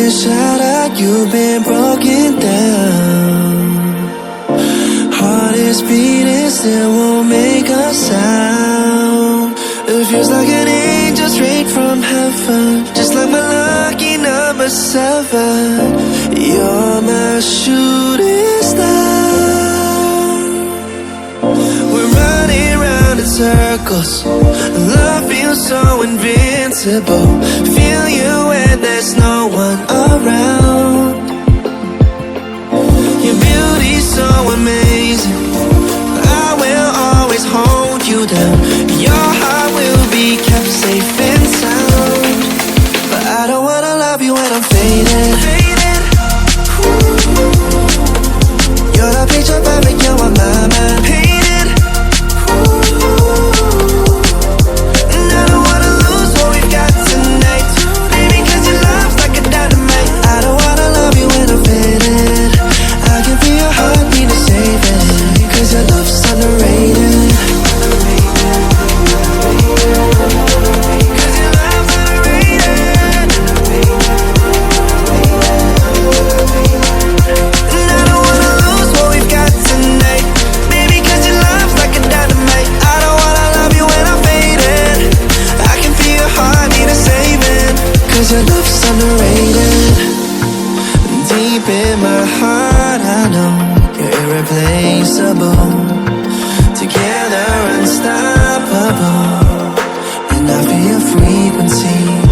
been shattered, you've been broken down. Heart is beating, still won't make a sound. It feels like an angel straight from heaven, just like my lucky number 7. You're my shooting star. We're running round in circles, love feels so invincible. Feel you when there's no one around. Your beauty's so amazing, I will always hold you down. Your heart will be kept safe and sound. But I don't wanna love you when I'm faded. You're the picture perfect, you're on my mind. Painted. And I don't wanna lose what we've got tonight, baby, cause your love's like a dynamite. I don't wanna love you when I'm faded. I can feel your heartbeat to save it, cause your love's underrated. Cause your love's underrated. Deep in my heart I know you're irreplaceable. Together unstoppable, and I feel your frequency.